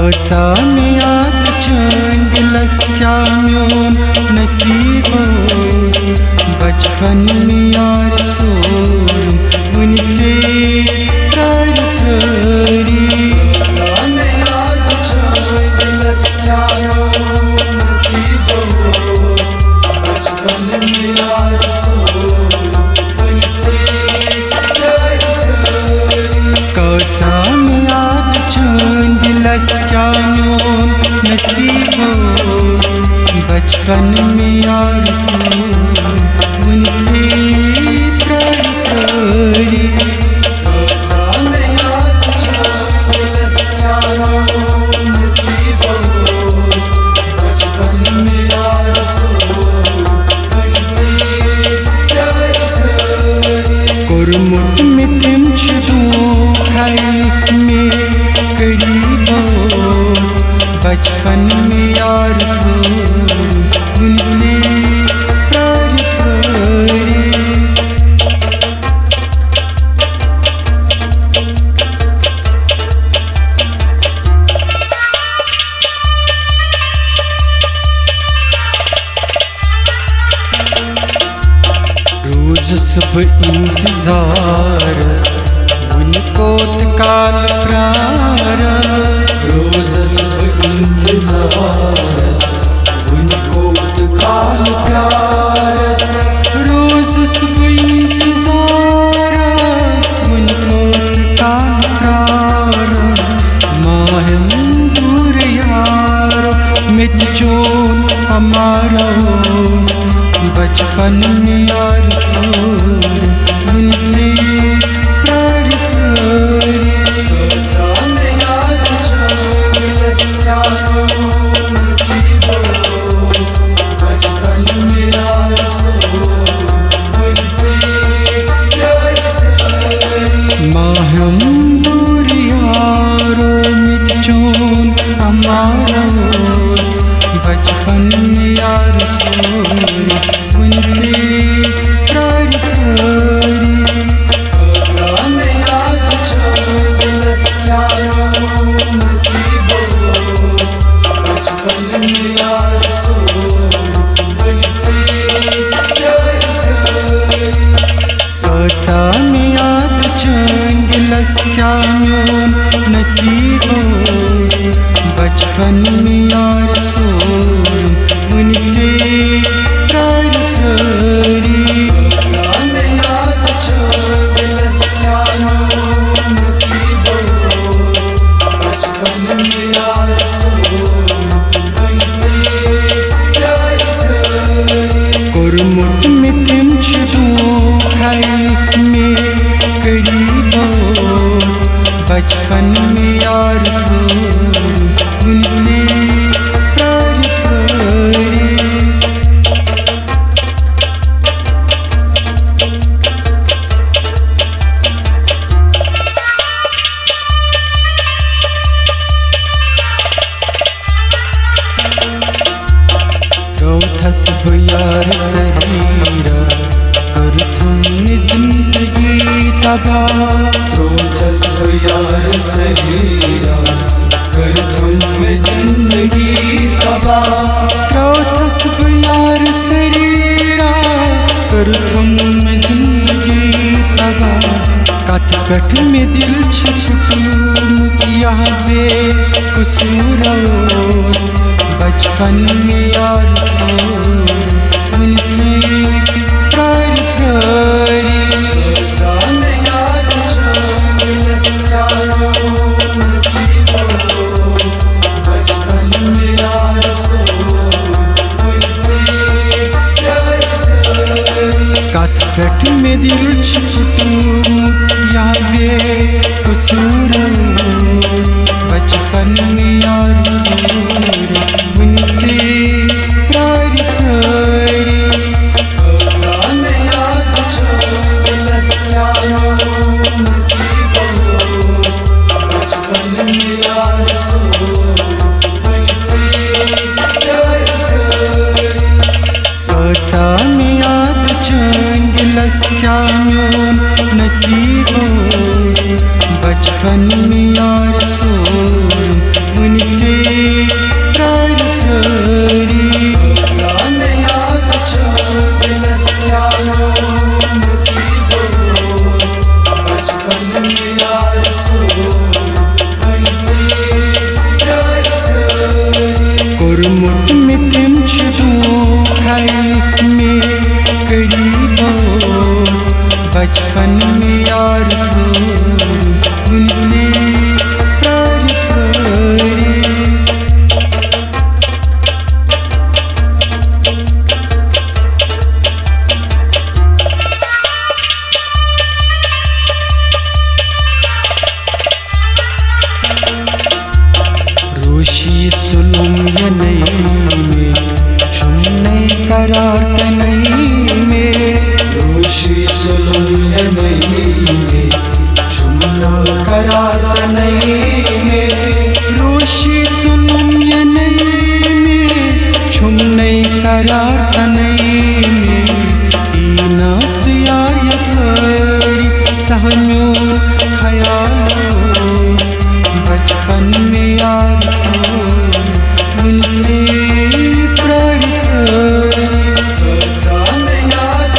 कौसान याद चंद दिलस क्या म्योन नसीब बचपन में यार सोन उनसे प्यार करी कौसान याद चंद दिलस क्या म्योन नसीब बचपन में यार सोन उनसे प्यार करी कौसान याद चंद दिलस क्या म्योन नसीब बचपन में यार सोन उनसे प्यार करी कौसान याद चंद दिलस क्या म्योन नसीब बचपन में यार सोन उनसे प्यार करी कुरमुट में तिम इसमें करीब बचपन में यार सोन उनसे प्यार करी रोज सब इंतजारस उनको काल प्रारस रोज सब इंतजारस उनको काल प्रारस रोज सब इंतजारस उनको काल प्रारस माहिम दूर यारो मित जोन हमारा बचपन में यार सोन उनसे प्यार करी कौसान याद चंद दिलस क्या म्योन नसीब बचपन में यार सोन उनसे प्यार करी माहिम दूर यारो मित जोन हमारा बचपन में यार सोन उनसे प्यार करी कौसान याद चंद दिलस क्या म्योन नसीब बचपन में यार सोन उनसे प्यार करी कौसान याद चंद दिलस क्या म्योन नसीब बचपन में यार सोन उनसे प्यार करी कौसान याद चंद दिलस क्या म्योन नसीब बचपन में यार सोन उनसे प्यार करी कुरमुट में तिम इसमें करीब बचपन में यार सोन उनसे प्यार करी थस यार सहीरा कर तुमने जिंदगी तबाह थस यार सहीरा कर तुमने जिंदगी तबाह थस यार सहीरा कर तुमने जिंदगी तबाह कथ कठ में दिल छुप यहाँ बे कसूरोस बचपन में यार सोन उनसे प्यार करी कौसान याद चंद दिलस क्या म्योन नसीब बचपन में यार सोन उनसे प्यार करी कथ कठ में दिल छुप यहाँ बे कसूरोस बचपन में यार सोन उनसे प्यार बचपन में यार सो उनसे प्यार करी कुरमुट में तिम धोखा इसमें करी दोस्त बचपन में यार सो उनसे प्यार करी रोशीद जुल्म यनई में छुमने करार तनई में रोशीद जुल्म यनई में छुमना करार तनई में रोशीद जुल्म यनई में छुमने करार तनई में इनास यार यकरी सहन्यो ख्यालोस बचपन में यार सो उनसे प्यार करी बचपन याद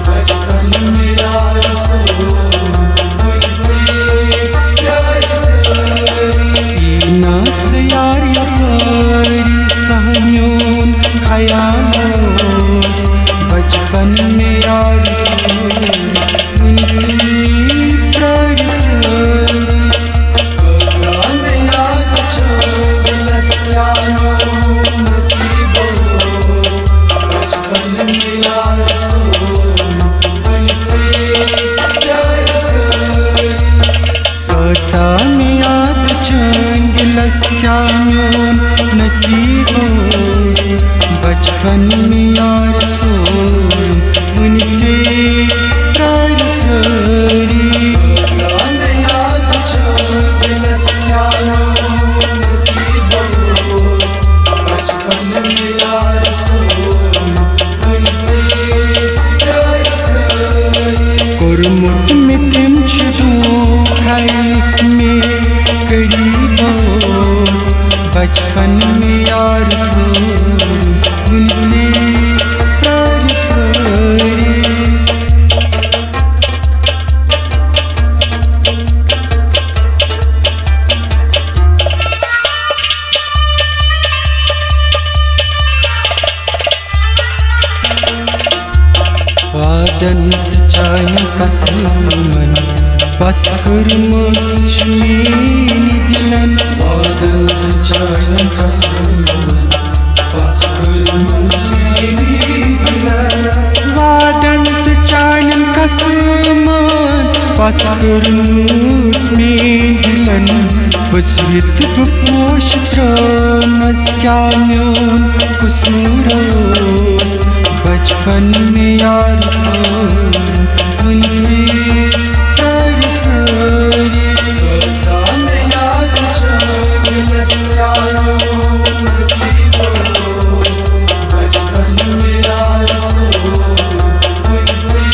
बचपन में यार सो उनसे प्यार करी नास यार यारी सहन्योन ख्यालोस बचपन में यार सो बचपन में यार सो उनसे प्यार करी बचपन में यार सो उनसे प्यार करी कुरमुट में तिम धोखा इसमें करी दोस्त बचपन में यार सो उनसे प्यार करी वादंत चाय कसमन पस कर्मश्मीनि दिलन वादंत चाय कसमन पस कर्मश्मीनि दिलन वादंत चाय कसमन पस कर्मश्मीनि दिलन बसवित बपोश त्रनस क्याम्योन कुसूरोस बचपन में यार सो उनसे प्यार करी बचपन में यार सो उनसे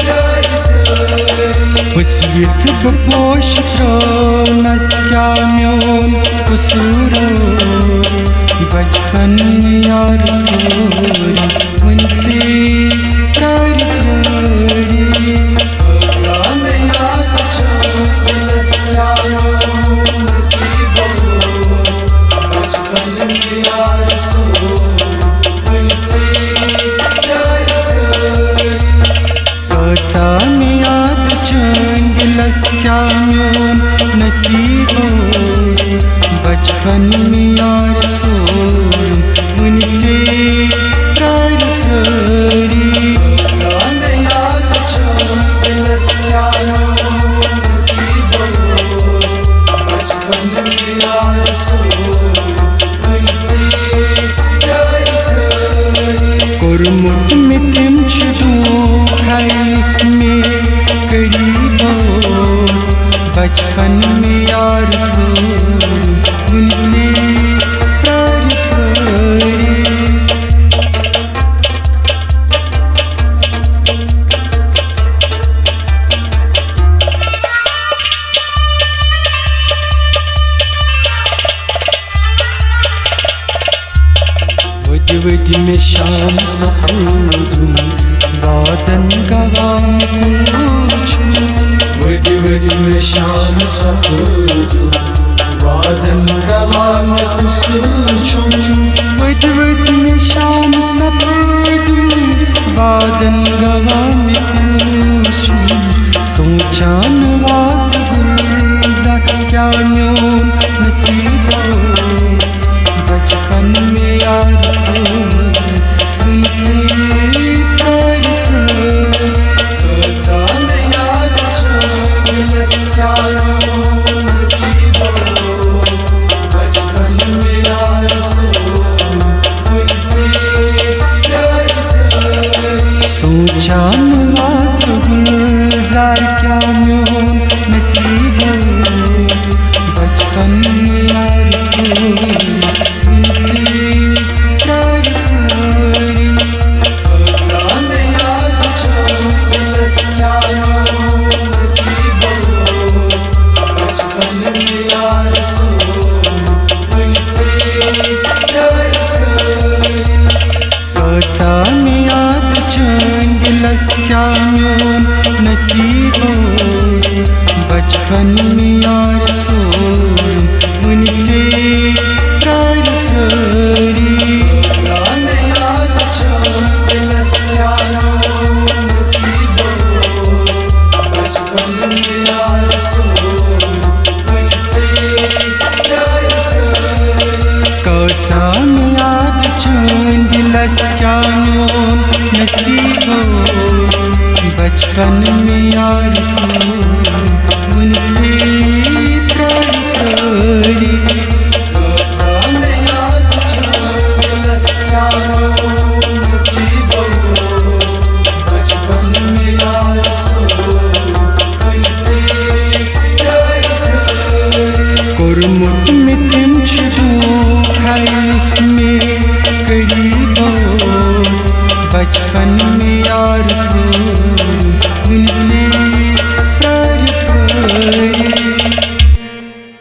प्यार करी बसवित बपोश त्रनस क्याम्योन कुसूरोस बचपन में यार सो उनसे प्यार करी बचपन में यार सो उनसे प्यार करी याद चंगलस क्याम्योन नसीबोस बचपन में यार सो उनसे प्यार करी बचपन में यार सो उनसे प्यार करी कुरमुट में तिम धोखा इसमें करी दोस्त वदि में शाम सपूरूं वादन गवाम पूछूं वदि में शाम सपूरूं वादन गवाम पूछूं वदि में शाम सपूरूं वादन गवाम पूछूं सोचा नवाज गुलजार क्या न्यों नसीबो बचपन में यार तुमसे प्यार सामने याद बचपन में यार तुमसे प्यार सोचा नवाज गुलजार क्या न्यों नसीबो बचपन में यार क्या न्यों नसीबो बचपन में यार उनसे प्यार करी क्या न्यों नसीबो बचपन में यार